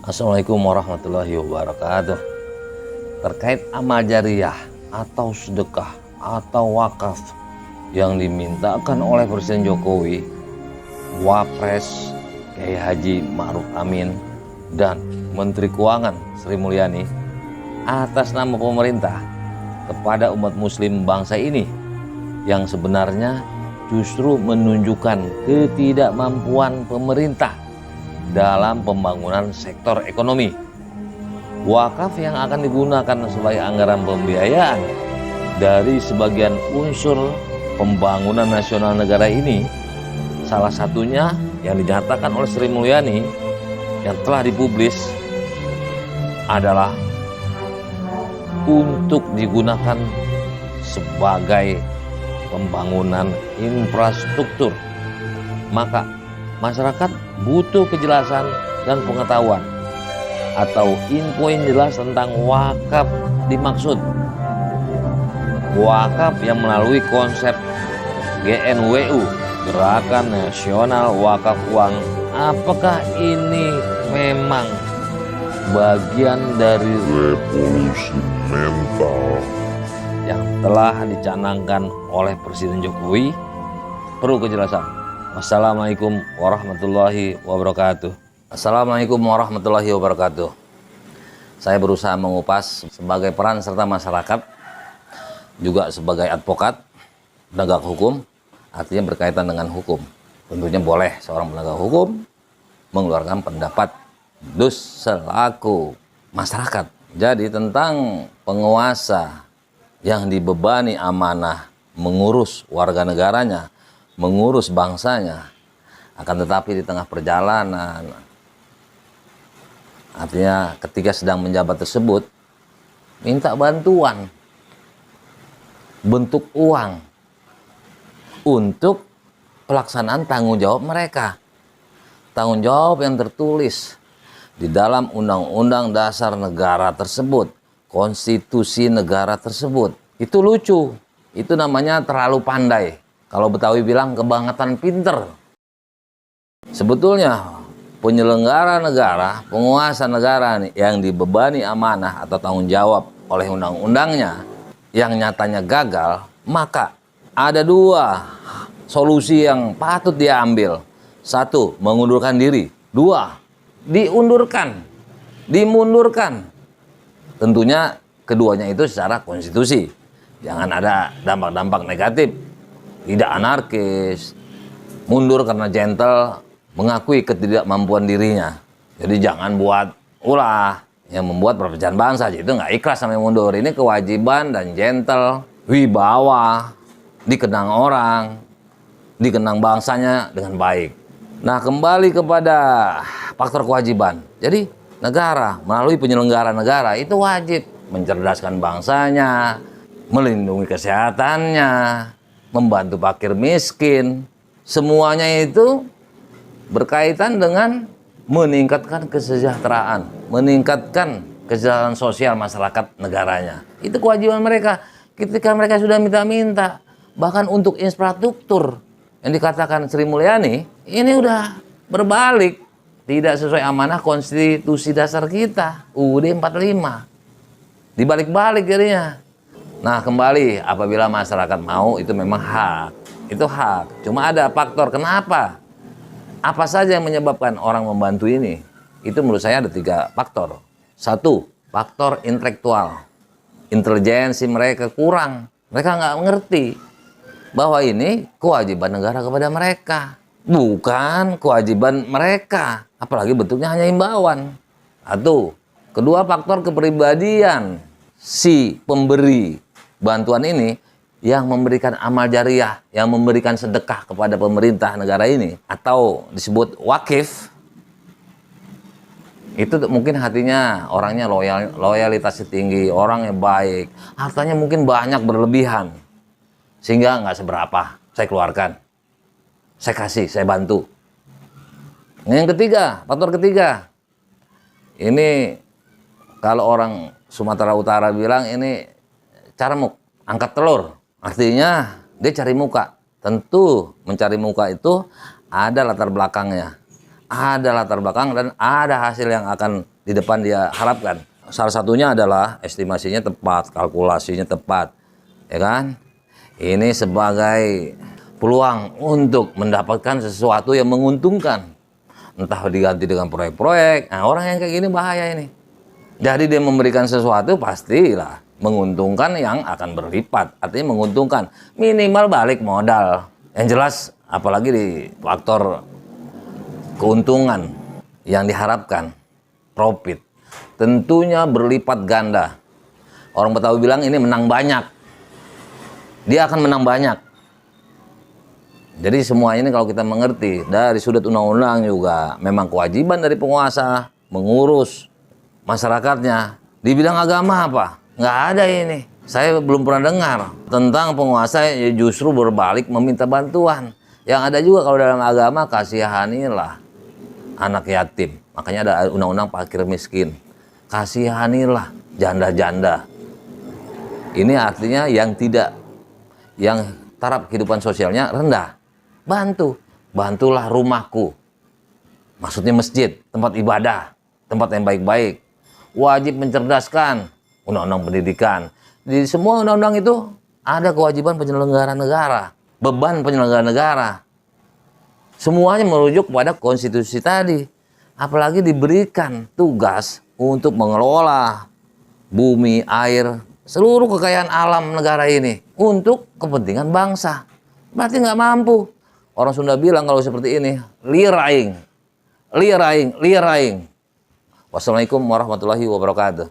Assalamualaikum warahmatullahi wabarakatuh. Terkait amal jariah atau sedekah atau wakaf yang dimintakan oleh Presiden Jokowi, Wapres Kiai Haji Ma'ruf Amin, dan Menteri Keuangan Sri Mulyani atas nama pemerintah kepada umat muslim bangsa ini yang sebenarnya justru menunjukkan ketidakmampuan pemerintah dalam pembangunan sektor ekonomi. Wakaf yang akan digunakan sebagai anggaran pembiayaan dari sebagian unsur pembangunan nasional negara ini, salah satunya yang dinyatakan oleh Sri Mulyani yang telah dipublis adalah untuk digunakan sebagai pembangunan infrastruktur. Maka masyarakat butuh kejelasan dan pengetahuan atau info yang jelas tentang wakaf dimaksud. Wakaf yang melalui konsep GNWU, Gerakan Nasional Wakaf Uang, apakah ini memang bagian dari revolusi mental yang telah dicanangkan oleh Presiden Jokowi? Perlu kejelasan. Wassalamualaikum warahmatullahi wabarakatuh. Assalamualaikum warahmatullahi wabarakatuh. Saya berusaha mengupas sebagai peran serta masyarakat, juga sebagai advokat, penegak hukum, artinya berkaitan dengan hukum. Tentunya boleh seorang penegak hukum mengeluarkan pendapat selaku masyarakat. Jadi tentang penguasa yang dibebani amanah mengurus warga negaranya, mengurus bangsanya, akan tetapi di tengah perjalanan, artinya ketika sedang menjabat tersebut, minta bantuan bentuk uang untuk pelaksanaan tanggung jawab mereka. Tanggung jawab yang tertulis di dalam Undang-Undang Dasar negara tersebut, konstitusi negara tersebut. Itu lucu, itu namanya terlalu pandai. Kalau Betawi bilang kebangetan pinter. Sebetulnya penyelenggara negara, penguasa negara yang dibebani amanah atau tanggung jawab oleh undang-undangnya yang nyatanya gagal, maka ada dua solusi yang patut dia ambil. Satu, mengundurkan diri. Dua, diundurkan, dimundurkan. Tentunya keduanya itu secara konstitusi. Jangan ada dampak-dampak negatif. Tidak anarkis, mundur karena gentle, mengakui ketidakmampuan dirinya. Jadi jangan buat ulah yang membuat perpecahan bangsa. Itu nggak ikhlas sampai mundur. Ini kewajiban dan gentle, wibawa, dikenang orang, dikenang bangsanya dengan baik. Nah, kembali kepada faktor kewajiban. Jadi negara melalui penyelenggara negara itu wajib mencerdaskan bangsanya, melindungi kesehatannya, membantu fakir miskin. Semuanya itu berkaitan dengan meningkatkan kesejahteraan, meningkatkan kesejahteraan sosial masyarakat negaranya. Itu kewajiban mereka. Ketika mereka sudah minta-minta, bahkan untuk infrastruktur yang dikatakan Sri Mulyani, ini udah berbalik. Tidak sesuai amanah konstitusi dasar kita, UUD 45. Dibalik-balik jadinya. Nah, kembali, apabila masyarakat mau, itu memang hak. Itu hak. Cuma ada faktor kenapa. Apa saja yang menyebabkan orang membantu ini? Itu menurut saya ada 3 faktor. 1, faktor intelektual. Intelijensi mereka kurang. Mereka nggak mengerti bahwa ini kewajiban negara kepada mereka. Bukan kewajiban mereka. Apalagi bentuknya hanya himbauan. 1. Kedua, faktor kepribadian si pemberi bantuan ini yang memberikan amal jariah, yang memberikan sedekah kepada pemerintah negara ini, atau disebut wakif, itu mungkin hatinya orangnya loyalitasnya tinggi, orangnya baik, hartanya mungkin banyak berlebihan, sehingga nggak seberapa saya keluarkan, saya kasih, saya bantu. Yang ketiga, faktor ketiga, ini kalau orang Sumatera Utara bilang ini carmuk, angkat telur. Artinya dia cari muka. Tentu mencari muka itu ada latar belakangnya. ada latar belakang dan ada hasil yang akan di depan dia harapkan. Salah satunya adalah estimasinya tepat, kalkulasinya tepat, ya kan? Ini sebagai peluang untuk mendapatkan sesuatu yang menguntungkan. Entah diganti dengan proyek-proyek. Nah, orang yang kayak gini bahaya ini. Jadi dia memberikan sesuatu pastilah menguntungkan yang akan berlipat. Artinya menguntungkan. Minimal balik modal. Yang jelas apalagi di faktor keuntungan yang diharapkan. Profit. Tentunya berlipat ganda. Orang Betawi bilang ini menang banyak. Dia akan menang banyak. Jadi semua ini kalau kita mengerti dari sudut undang-undang juga memang kewajiban dari penguasa mengurus masyarakatnya. Di bidang agama apa? Nggak ada ini. Saya belum pernah dengar tentang penguasa yang justru berbalik meminta bantuan. Yang ada juga kalau dalam agama kasihanilah anak yatim. Makanya ada undang-undang fakir miskin. Kasihanilah janda-janda. Ini artinya yang taraf kehidupan sosialnya rendah. Bantulah rumahku. Maksudnya masjid, tempat ibadah, tempat yang baik-baik. Wajib mencerdaskan undang-undang pendidikan. Di semua undang-undang itu ada kewajiban penyelenggara negara, beban penyelenggara negara. Semuanya merujuk pada konstitusi tadi. Apalagi diberikan tugas untuk mengelola bumi, air, seluruh kekayaan alam negara ini untuk kepentingan bangsa. Berarti nggak mampu. Orang Sunda bilang kalau seperti ini, liraing. Wassalamualaikum warahmatullahi wabarakatuh.